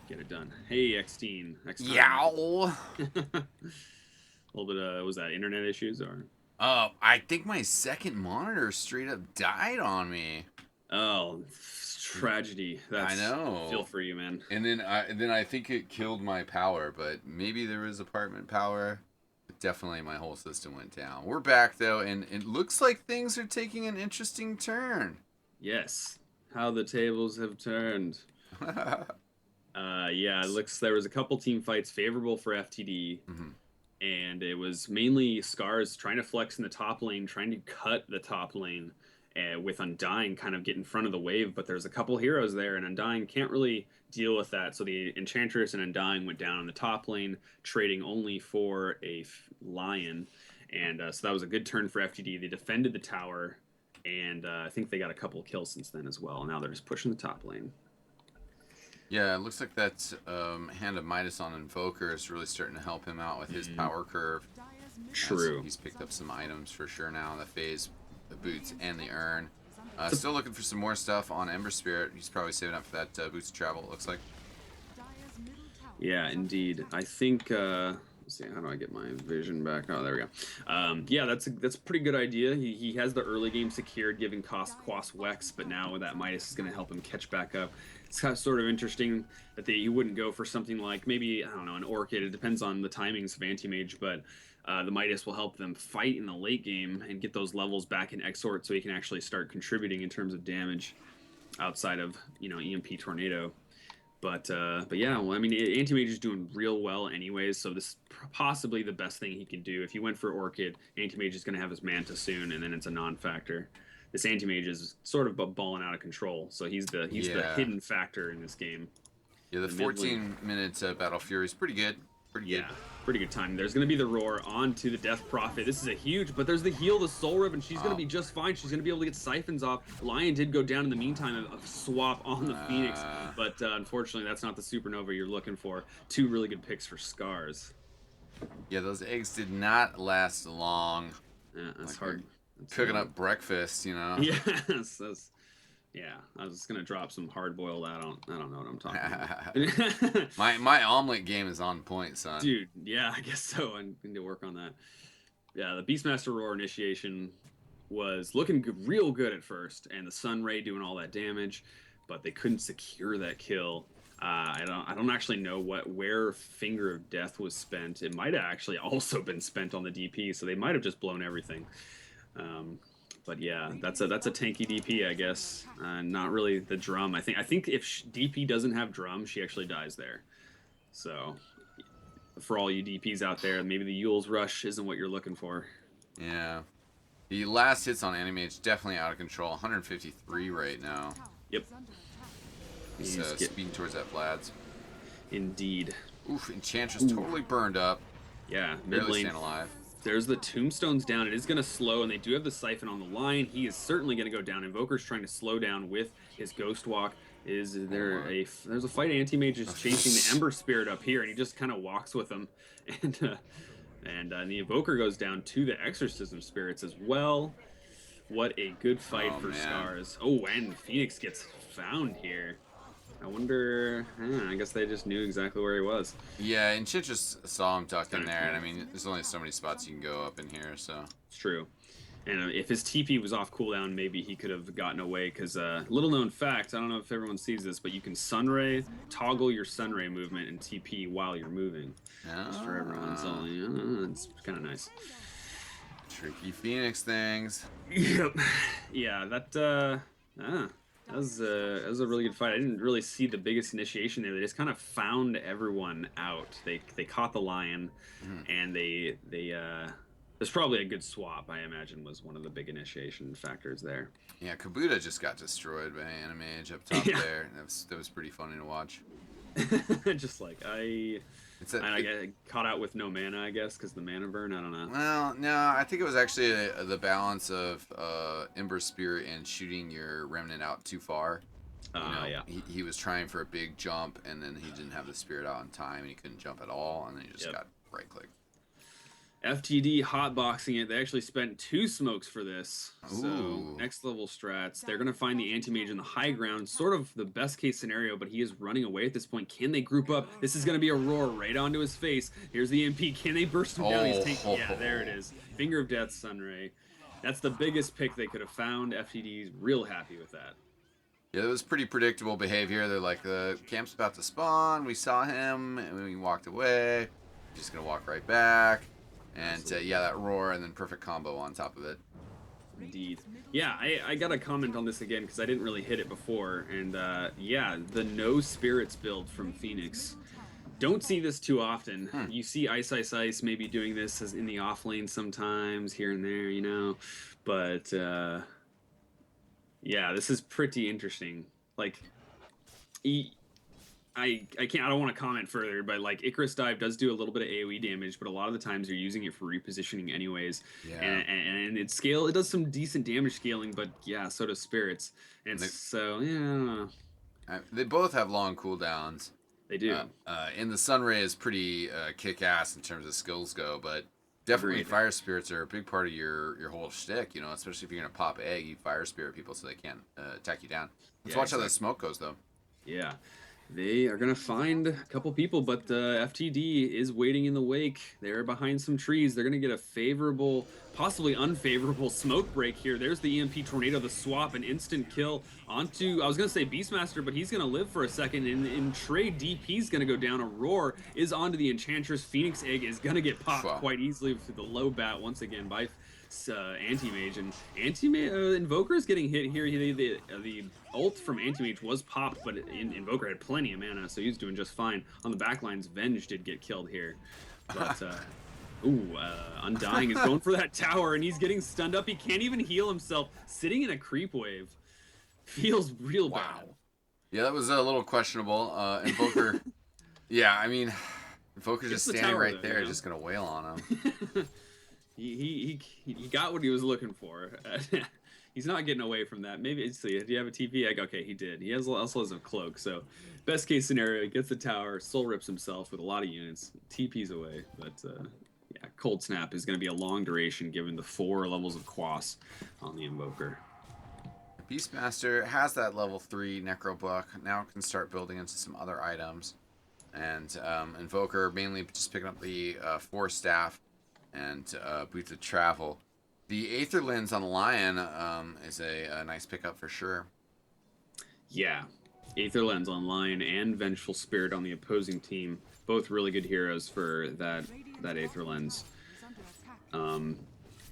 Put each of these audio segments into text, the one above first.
Get it done. Hey, eXtine. Yow. A little bit of, was that internet issues or? I think my second monitor straight up died on me. Oh, tragedy. I That's, feel know. for you, man. And then I think it killed my power, but maybe there was apartment power. But definitely my whole system went down. We're back though, and it looks like things are taking an interesting turn. Yes. How the tables have turned. Yeah, it looks there was a couple team fights favorable for FTD, Mhm. and it was mainly Scarz trying to flex in the top lane, trying to cut the top lane, with Undying kind of get in front of the wave. But there's a couple heroes there, and Undying can't really deal with that. So the Enchantress and Undying went down in the top lane, trading only for a Lion, and so that was a good turn for FTD. They defended the tower, and I think they got a couple kills since then as well. Now they're just pushing the top lane. Yeah, it looks like that Hand of Midas on Invoker is really starting to help him out with his power curve. True. He's picked up some items for sure now, the phase, the boots, and the urn. Still looking for some more stuff on Ember Spirit. He's probably saving up for that boots of travel, it looks like. Yeah, indeed. I think. Let's see, how do I get my vision back? Oh, there we go. Yeah, that's a pretty good idea. He has the early game secured, giving cost Quas Wex, but now that Midas is going to help him catch back up. It's kind of sort of interesting that he wouldn't go for something like maybe, I don't know, an Orchid. It depends on the timings of Anti-Mage, but the Midas will help them fight in the late game and get those levels back in Exort so he can actually start contributing in terms of damage outside of, EMP Tornado. But yeah, well, I mean, Anti-Mage is doing real well anyways, so this is possibly the best thing he can do. If he went for Orchid, Anti-Mage is going to have his Manta soon, and then it's a non-factor. This Anti-Mage is sort of balling out of control, so he's the Yeah. hidden factor in this game. Yeah, the 14-minute Battle Fury is pretty good. Pretty good. Yeah, pretty good timing. There's going to be the roar onto the Death Prophet. This is a huge, but there's the heal, the Soul Rib, and she's going to be just fine. She's going to be able to get siphons off. Lion did go down in the meantime, a swap on the Phoenix, but unfortunately, that's not the Supernova you're looking for. Two really good picks for Scarz. Yeah, those eggs did not last long. Yeah, that's Like hard. That's cooking up breakfast, you know. Yes, yeah. I was just gonna drop some hard boiled. I don't know what I'm talking about. my omelet game is on point, son. Dude, yeah, I guess so. I need to work on that. Yeah, the Beastmaster Roar initiation was looking real good at first, and the Sun Ray doing all that damage, but they couldn't secure that kill. I don't actually know where Finger of Death was spent. It might have actually also been spent on the DP, so they might have just blown everything. But yeah, that's a tanky DP, I guess. Not really the drum. I think if DP doesn't have drum, she actually dies there. So for all you DPs out there, maybe the Yule's Rush isn't what you're looking for. Yeah. The last hits on anime is definitely out of control. 153 right now. Yep. He's speeding towards that Vlad's. Indeed. Oof, Enchantress totally burned up. Yeah, mid Barely lane. staying alive. There's the tombstones down. It is going to slow, and they do have the siphon on the line. He is certainly going to go down. Invoker's trying to slow down with his Ghost Walk. There's a fight? Anti-Mage is chasing the Ember Spirit up here, and he just kind of walks with him, and the Invoker goes down to the Exorcism Spirits as well. What a good fight for Scarz. Oh, and Phoenix gets found here. I wonder. I guess they just knew exactly where he was. Yeah, and shit just saw him tucked in there, and I mean, there's only so many spots you can go up in here, so. It's true. And if his TP was off cooldown, maybe he could have gotten away. Because little known fact, I don't know if everyone sees this, but you can Sunray, toggle your Sunray movement and TP while you're moving. Just for everyone, so it's kind of nice. Tricky Phoenix things. Yep. Yeah, that was a really good fight. I didn't really see the biggest initiation there. They just kind of found everyone out. They caught the Lion, and they there's probably a good swap. I imagine was one of the big initiation factors there. Yeah, Kabuta just got destroyed by Anti-Mage up top there. That was pretty funny to watch. Just like I got caught out with no mana, I guess, because the mana burn. I don't know. Well, no, I think it was actually the balance of Ember Spirit and shooting your Remnant out too far. Yeah. He was trying for a big jump, and then he didn't have the Spirit out in time, and he couldn't jump at all, and then he just got right-clicked. FTD hotboxing it. They actually spent 2 smokes for this. So Ooh. next level strats. They're going to find the anti-mage in the high ground. Sort of the best case scenario, but he is running away at this point. Can they group up? This is going to be a roar right onto his face. Here's the MP. Can they burst him down? He's taking... Yeah, there it is. Finger of Death, Sunray. That's the biggest pick they could have found. FTD's real happy with that. Yeah, it was pretty predictable behavior. They're like, the camp's about to spawn. We saw him, and we walked away. Just going to walk right back. And yeah, that roar and then perfect combo on top of it. Indeed. Yeah, I got to comment on this again because I didn't really hit it before. And yeah, the no spirits build from Phoenix. Don't see this too often. You see Ice Ice Ice maybe doing this as in the off lane sometimes, here and there, you know. But yeah, this is pretty interesting. Like, I don't want to comment further, but like Icarus Dive does do a little bit of AoE damage, but a lot of the times you're using it for repositioning anyways. Yeah. And it does some decent damage scaling, but yeah, so does Spirits. And so yeah, they both have long cooldowns. They do. And the Sunray is pretty kick-ass in terms of skills go, but definitely Fire Spirits are a big part of your whole shtick, you know, especially if you're going to pop egg, you Fire Spirit people so they can't attack you down. Let's watch how the smoke goes, though. Yeah. They are going to find a couple people, but FTD is waiting in the wake. They're behind some trees. They're going to get a favorable, possibly unfavorable smoke break here. There's the EMP Tornado, the swap, an instant kill onto, I was going to say Beastmaster, but he's going to live for a second. In trade, DP's going to go down. A roar is onto the Enchantress. Phoenix Egg is going to get popped quite easily through the low bat once again by Anti-Mage. And Invoker is getting hit here. The ult from Anti-Mage was popped, but Invoker had plenty of mana, so he's doing just fine. On the backlines, Venge did get killed here. But, Undying is going for that tower, and he's getting stunned up. He can't even heal himself. Sitting in a creep wave. Feels real bad. Yeah, that was a little questionable. Invoker, yeah, I mean, Invoker's just standing right there, just going to wail on him. He got what he was looking for. He's not getting away from that. Maybe, let's see, do you have a TP? Okay, he did. He also has a cloak, so best case scenario, he gets the tower, soul rips himself with a lot of units, TP's away, but yeah, Cold Snap is going to be a long duration given the 4 levels of Quas on the Invoker. Beastmaster has that level 3 Necro Buck, now can start building into some other items, and Invoker mainly just picking up the 4 staff and Boots of Travel. The Aether Lens on Lion is a nice pickup for sure. Yeah. Aether Lens on Lion and Vengeful Spirit on the opposing team. Both really good heroes for that Aether Lens.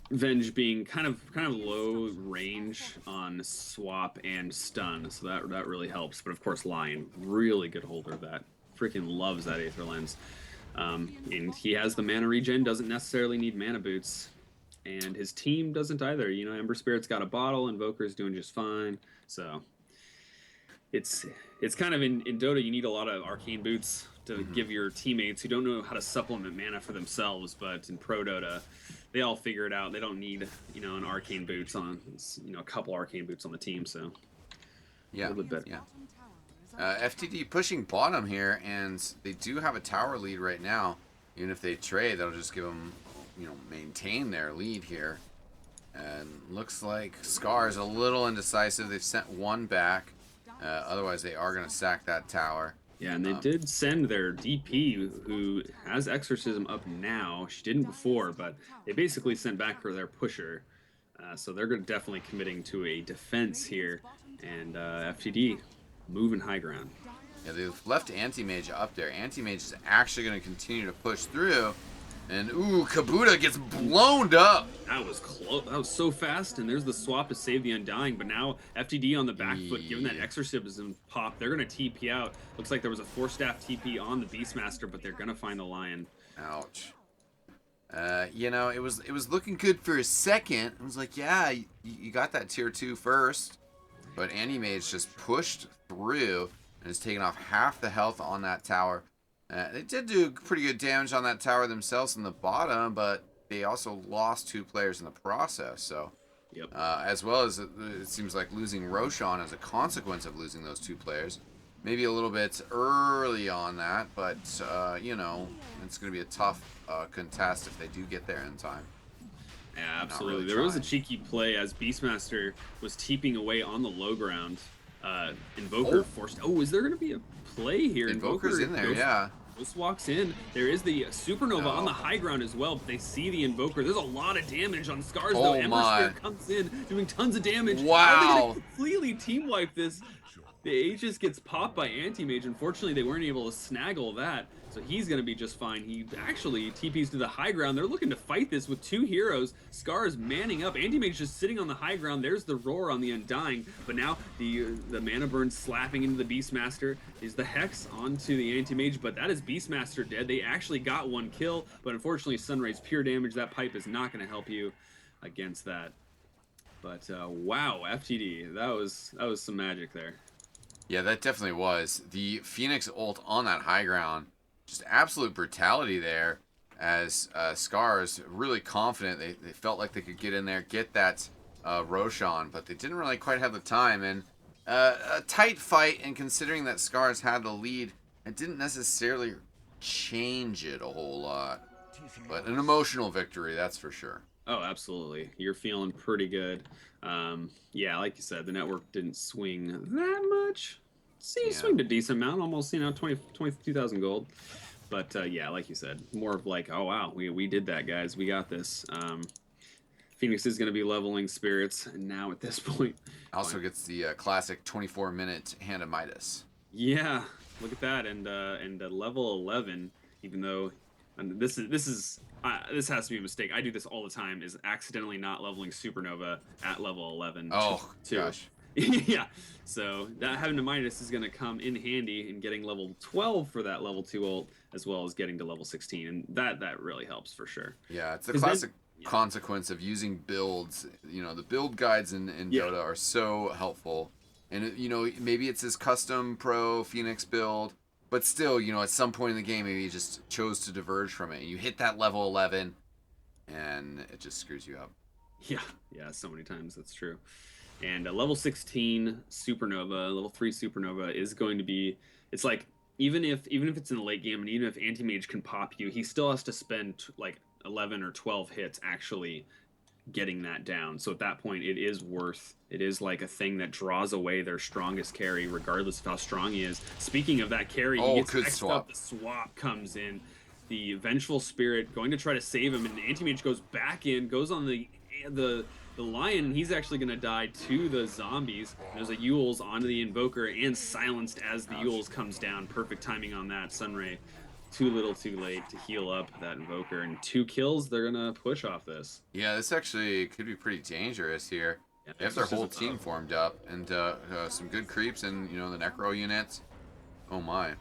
Venge being kind of low range on swap and stun, so that really helps. But of course Lion, really good holder of that. Freaking loves that Aether Lens. And he has the mana regen, doesn't necessarily need mana boots. And his team doesn't either. You know, Ember Spirit's got a bottle, Invoker's doing just fine. So it's kind of in Dota, you need a lot of arcane boots to give your teammates who don't know how to supplement mana for themselves. But in Pro Dota, they all figure it out. They don't need, you know, an arcane boots on, you know, a couple arcane boots on the team. So yeah, a little bit better. Yeah. FTD pushing bottom here, and they do have a tower lead right now. Even if they trade, that'll just give them, you know, maintain their lead here. And looks like Scarz a little indecisive. They've sent one back. Otherwise, they are going to sack that tower. Yeah, and they did send their DP, who has Exorcism up now. She didn't before, but they basically sent back for their pusher. So they're definitely committing to a defense here. And FTD moving high ground. Yeah, they've left Anti-Mage up there. Anti-Mage is actually going to continue to push through. And, ooh, Kabuta gets blown up. That was close. That was so fast. And there's the swap to save the Undying. But now FTD on the back foot, given that Exorcism pop, they're going to TP out. Looks like there was a 4-staff TP on the Beastmaster, but they're going to find the Lion. Ouch. You know, it was looking good for a second. It was like, yeah, you got that tier 2 first. But Anti-Mage just pushed through and has taken off half the health on that tower. They did do pretty good damage on that tower themselves in the bottom, but they also lost 2 players in the process. So, yep. As well as it seems like losing Roshan as a consequence of losing those 2 players. maybe a little bit early on that, but you know, it's going to be a tough contest if they do get there in time. Yeah, Not absolutely. really There was a trying. cheeky play as Beastmaster was teeping away on the low ground. Invoker forced. Oh, is there going to be a play here? Invoker's Invoker in there, yeah. Ghost walks in. There is the Supernova on the No. high ground as well, but they see the Invoker. There's a lot of damage on Scarz though. Oh Ember my. Spirit comes in, doing tons of damage. How are they going Wow. to completely team wipe this? The Aegis gets popped by Anti-Mage. Unfortunately, they weren't able to snaggle that, so he's going to be just fine. He actually TPs to the high ground. They're looking to fight this with two heroes. Scarz manning up. Anti-Mage just sitting on the high ground. There's the Roar on the Undying, but now the Mana Burn slapping into the Beastmaster is the Hex onto the Anti-Mage, but that is Beastmaster dead. They actually got one kill, but unfortunately Sunray's pure damage. That pipe is not going to help you against that. But wow, FTD, that was some magic there. Yeah, that definitely was. The Phoenix ult on that high ground, just absolute brutality there as Scarz really confident. They felt like they could get in there, get that Roshan, but they didn't really quite have the time. And a tight fight, and considering that Scarz had the lead, it didn't necessarily change it a whole lot. But an emotional victory, that's for sure. Oh, absolutely. You're feeling pretty good. Yeah, like you said, the network didn't swing that much. See, Yeah. swinged a decent amount, almost, 22,000 gold. But yeah, like you said, more of like, oh wow, we did that, guys. We got this. Phoenix is going to be leveling spirits now at this point. Also gets the classic 24-minute Hand of Midas. Yeah, look at that, and level 11. Even though, and this has to be a mistake. I do this all the time. Is accidentally not leveling Supernova at level 11. Oh gosh. Yeah, so that having to Midas is going to come in handy in getting level 12 for that level 2 ult, as well as getting to level 16, and that really helps for sure. Yeah, it's the classic consequence of using builds. You know, the build guides in Dota are so helpful. And, you know, maybe it's his custom pro Phoenix build, but still, you know, at some point in the game, maybe you just chose to diverge from it. You hit that level 11, and it just screws you up. Yeah, so many times, that's true. And level 16 Supernova, level 3 Supernova is going to be, it's like, even if it's in the late game, and even if Anti-Mage can pop you, he still has to spend, like, 11 or 12 hits actually getting that down. So at that point, it is like a thing that draws away their strongest carry, regardless of how strong he is. Speaking of that carry, he gets X'd up, the swap comes in, the Vengeful Spirit going to try to save him, and Anti-Mage goes back in, goes on the Lion, and he's actually going to die to the zombies. There's a Yyyaaooo onto the Invoker and silenced as the Yyyaaooo comes down. Perfect timing on that. Sunray too little too late to heal up that Invoker, and 2 kills, they're gonna push off this. Yeah, this actually could be pretty dangerous here. Yeah, they have their whole team formed up, and some good creeps and, you know, the Necro units. Oh my.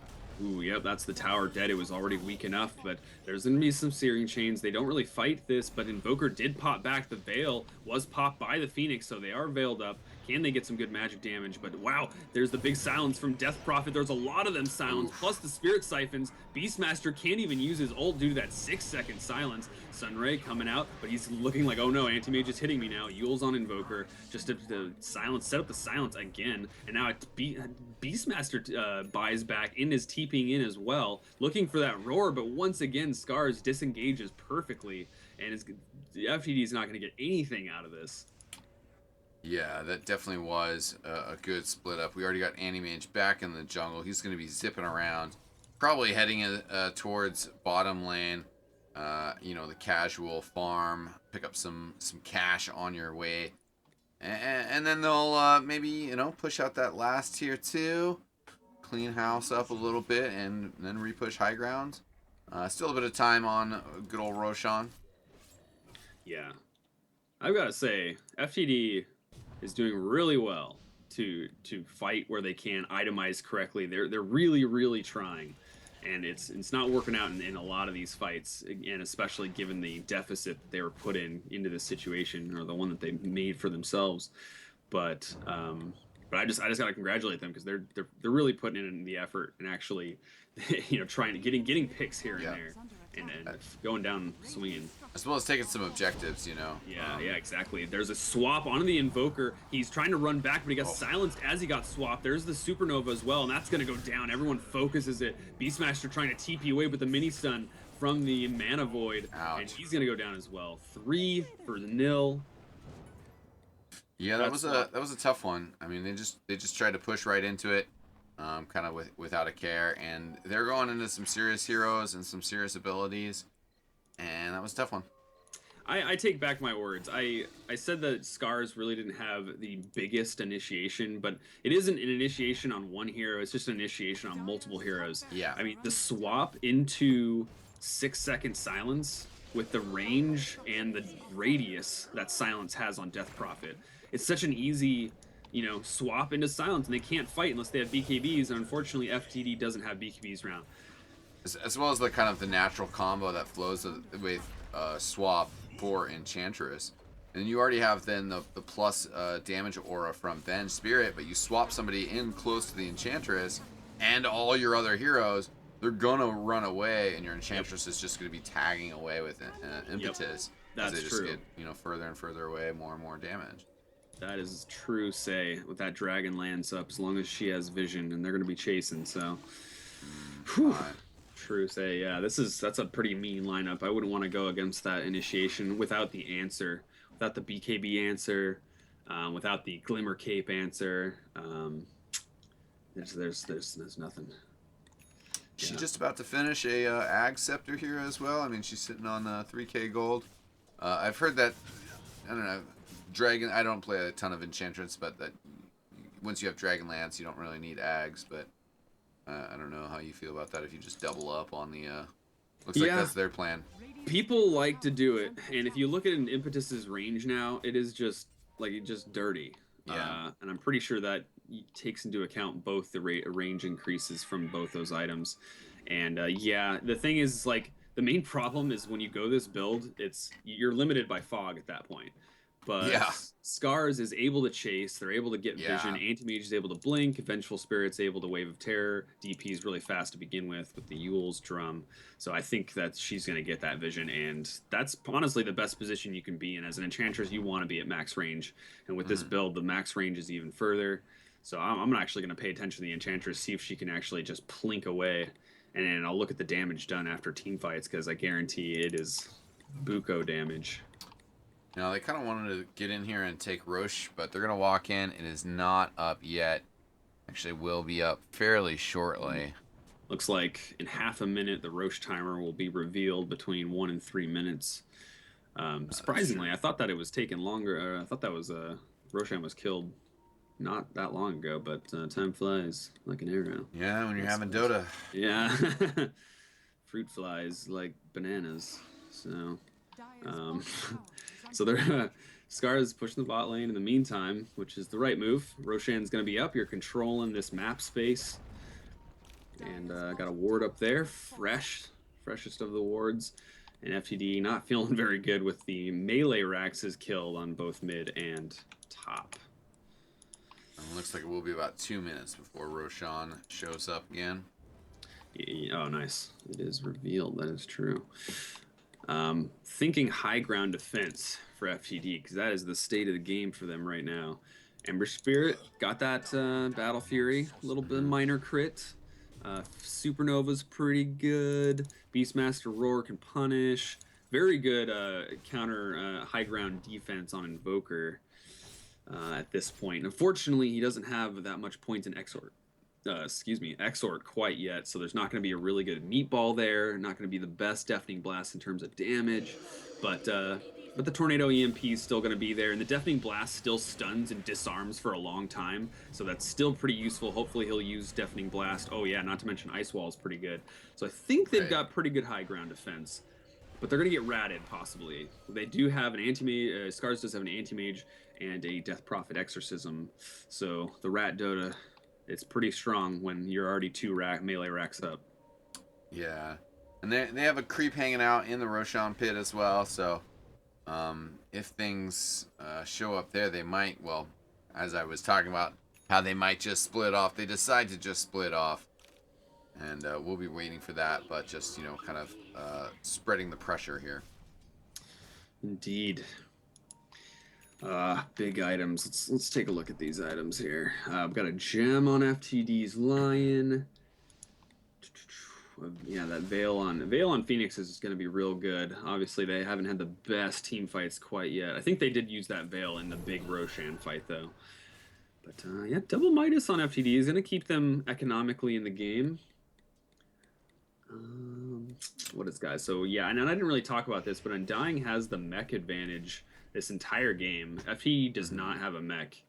Ooh, yep, that's the tower dead. It was already weak enough, but there's going to be some Searing Chains. They don't really fight this, but Invoker did pop back. The Veil was popped by the Phoenix, so they are veiled up. Can they get some good magic damage? But wow, there's the big silence from Death Prophet. There's a lot of them silenced, plus the Spirit Siphons. Beastmaster can't even use his ult due to that 6-second silence. Sunray coming out, but he's looking like, oh no, Anti-Mage is hitting me now. Yyyaaoooo's on Invoker, just to silence, set up the silence again, and now it's Beastmaster buys back in his TPing in as well, looking for that roar, but once again, Scarz disengages perfectly, and the FTD is not going to get anything out of this. Yeah, that definitely was a good split up. We already got Anti-Mage back in the jungle. He's going to be zipping around, probably heading towards bottom lane. You know, the casual farm, pick up some cash on your way, and then they'll maybe, you know, push out that last tier 2, clean house up a little bit, and then repush high ground. Still a bit of time on good old Roshan. Yeah, I've got to say, FTD is doing really well to fight where they can, itemize correctly. They're really trying, and it's not working out in a lot of these fights, and especially given the deficit that they were put into this situation, or the one that they made for themselves. But But I just gotta congratulate them because they're really putting in the effort and actually, trying to getting picks here and Yeah. there, and going down swinging. As well as taking some objectives, you know. Yeah, exactly. There's a swap onto the Invoker. He's trying to run back, but he got silenced as he got swapped. There's the Supernova as well, and that's going to go down. Everyone focuses it. Beastmaster trying to TP away with the mini stun from the Mana Void. Ouch. And he's going to go down as well. 3 for the nil. Yeah, that was a tough one. I mean, they just tried to push right into it, kind of without a care, and they're going into some serious heroes and some serious abilities, and that was a tough one. I take back my words. I said that Scarz really didn't have the biggest initiation, but it isn't an initiation on one hero. It's just an initiation on multiple heroes. Yeah. I mean, the swap into 6-second silence with the range and the radius that silence has on Death Prophet. It's such an easy, swap into silence, and they can't fight unless they have BKBs, and unfortunately FTD doesn't have BKBs around. As well as the kind of the natural combo that flows with swap for Enchantress. And you already have then the plus damage aura from Venge Spirit, but you swap somebody in close to the Enchantress and all your other heroes, they're gonna run away, and your Enchantress is just gonna be tagging away with impetus. That's as they just true. get further and further away, more and more damage. That is true, say, with that Dragon Lance up, as long as she has vision, and they're going to be chasing, so. Whew. True, say, yeah, that's a pretty mean lineup. I wouldn't want to go against that initiation without the answer, without the BKB answer, without the Glimmer Cape answer. There's nothing. She's just about to finish a Ag Scepter here as well. I mean, she's sitting on 3k gold. I've heard that, I don't know, Dragon, I don't play a ton of Enchantress, but that once you have Dragon Lance, you don't really need Ags, but I don't know how you feel about that if you just double up on the, looks like that's their plan. People like to do it, and if you look at an Impetus's range now, it is just, dirty. Yeah. And I'm pretty sure that takes into account both the range increases from both those items. And yeah, the thing is, the main problem is when you go this build, you're limited by fog at that point. But Scarz is able to chase, they're able to get vision, Anti-Mage is able to blink, Vengeful Spirit's able to Wave of Terror, DP is really fast to begin with the Yyyaaoooo's drum. So I think that she's going to get that vision, and that's honestly the best position you can be in. As an Enchantress, you want to be at max range, and with this build, the max range is even further. So I'm actually going to pay attention to the Enchantress, see if she can actually just plink away, and then I'll look at the damage done after team fights, because I guarantee it is buco damage. You know, they kind of wanted to get in here and take Roche, but they're going to walk in. It is not up yet. Actually, will be up fairly shortly. Looks like in half a minute, the Roche timer will be revealed between 1 and 3 minutes. Surprisingly, I thought that it was taking longer. I thought that was Roshan was killed not that long ago, but time flies like an arrow. Yeah, when you're having Dota. Yeah. Fruit flies like bananas. So... so they're Scarz pushing the bot lane in the meantime, which is the right move. Roshan's going to be up. You're controlling this map space. And got a ward up there. Freshest of the wards. And FTD not feeling very good with the melee Raxes killed on both mid and top. It looks like it will be about 2 minutes before Roshan shows up again. Oh, nice. It is revealed. That is true. Thinking high ground defense for FTD, because that is the state of the game for them right now. Ember Spirit got that Battle Fury, a little bit minor crit. Supernova's pretty good. Beastmaster Roar can punish. Very good counter high ground defense on Invoker at this point. Unfortunately, he doesn't have that much points in Exort. Exort quite yet, so there's not going to be a really good meatball there, not going to be the best Deafening Blast in terms of damage, but the Tornado EMP is still going to be there, and the Deafening Blast still stuns and disarms for a long time, so that's still pretty useful. Hopefully he'll use Deafening Blast. Oh yeah, not to mention Ice Wall is pretty good. So I think they've got pretty good high ground defense, but they're going to get ratted, possibly. They do have an Anti-Mage, Scarz does have an Anti-Mage and a Death Prophet Exorcism, so the Rat Dota... It's pretty strong when you're already 2 melee racks up. Yeah. And they have a creep hanging out in the Roshan pit as well, so if things show up there, they might, well, as I was talking about, how they might just split off. They decide to just split off. And we'll be waiting for that, but just, kind of spreading the pressure here. Indeed. Big items. Let's take a look at these items here. I've got a gem on FTD's Lion. Yeah, that Veil on Phoenix is going to be real good. Obviously, they haven't had the best team fights quite yet. I think they did use that Veil in the big Roshan fight, though. But yeah, double Midas on FTD is going to keep them economically in the game. What is, guys? So yeah, and I didn't really talk about this, but Undying has the mech advantage this entire game. FTD does not have a mech.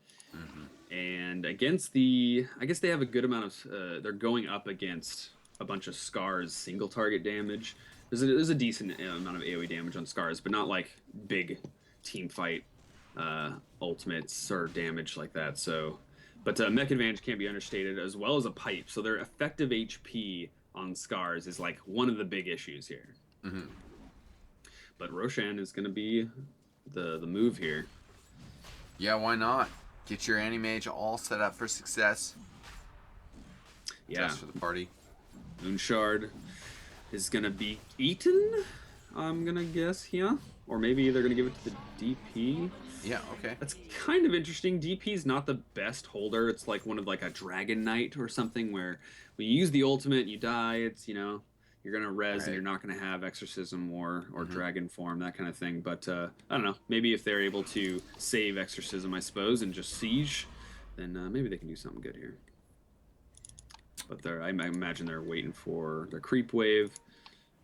And against I guess they have a good amount of, they're going up against a bunch of Scarz single target damage. There's a decent amount of AoE damage on Scarz, but not like big team fight ultimates or damage like that. So, but mech advantage can't be understated, as well as a pipe. So their effective HP on Scarz is like one of the big issues here. But Roshan is going to be the move here. Yeah, why not? Get your Anti-Mage all set up for success. Yeah. Just for the party. Moonshard is going to be eaten, I'm going to guess, yeah. Or maybe they're going to give it to the DP. Yeah, okay. That's kind of interesting. DP's not the best holder. It's like one of like a Dragon Knight or something where when you use the ultimate, you die. It's, you're going to res and you're not going to have Exorcism or Dragon Form, that kind of thing. But I don't know. Maybe if they're able to save Exorcism, I suppose, and just Siege, then maybe they can do something good here. But I imagine they're waiting for their creep wave.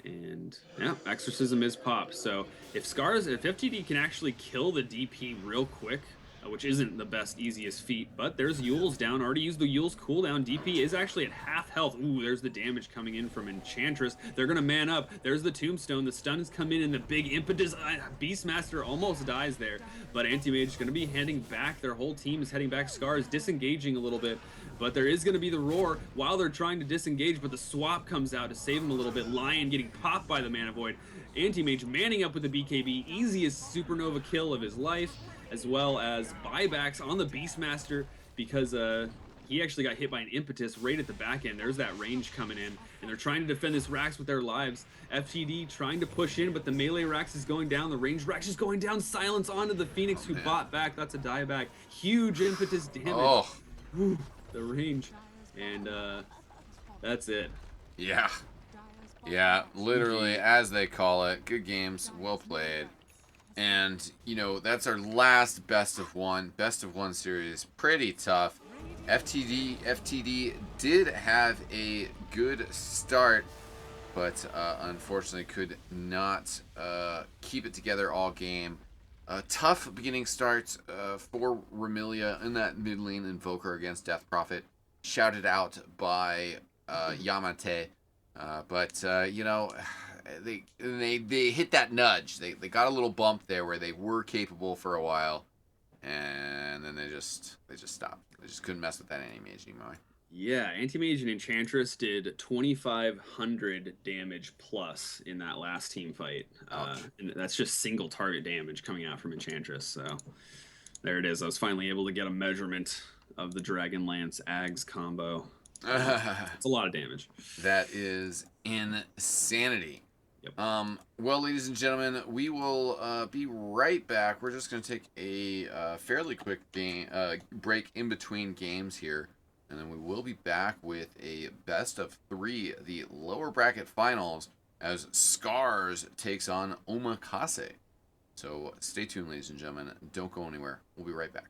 And yeah, Exorcism is popped. So if FTD can actually kill the DP real quick, which isn't the best, easiest feat, but there's Yyyaaooo's down. Already used the Yyyaaooo's cooldown. DP is actually at half health. Ooh, there's the damage coming in from Enchantress. They're going to man up. There's the Tombstone. The stuns come in and the big impetus. Beastmaster almost dies there, but Anti-Mage is going to be handing back. Their whole team is heading back. Scarz disengaging a little bit, but there is going to be the roar while they're trying to disengage, but the swap comes out to save them a little bit. Lion getting popped by the Mana Void. Anti-Mage manning up with the BKB. Easiest supernova kill of his life, as well as buybacks on the Beastmaster because he actually got hit by an impetus right at the back end. There's that range coming in, and they're trying to defend this Rax with their lives. FTD trying to push in, but the melee Rax is going down. The range Rax is going down. Silence onto the Phoenix, who bought back. That's a dieback. Huge impetus damage. Oh. Whew, the range. And that's it. Yeah. Yeah, literally, as they call it. Good games. Well played. And, that's our last best of one series. Pretty tough. FTD did have a good start, but unfortunately could not keep it together all game. Tough beginning start for Remilia in that mid lane Invoker against Death Prophet. Shouted out by Yamate. But they hit that nudge. They got a little bump there where they were capable for a while, and then they just stopped. They just couldn't mess with that Anti-Mage anymore. Yeah, Anti-Mage and Enchantress did 2,500 damage plus in that last team fight. And that's just single target damage coming out from Enchantress. So there it is. I was finally able to get a measurement of the Dragonlance Ags combo. It's a lot of damage. That is insanity. Yep. Well, ladies and gentlemen, we will be right back. We're just going to take a fairly quick break in between games here, and then we will be back with a best of 3, the lower bracket finals, as Scarz takes on Omakase. So stay tuned, ladies and gentlemen. Don't go anywhere. We'll be right back.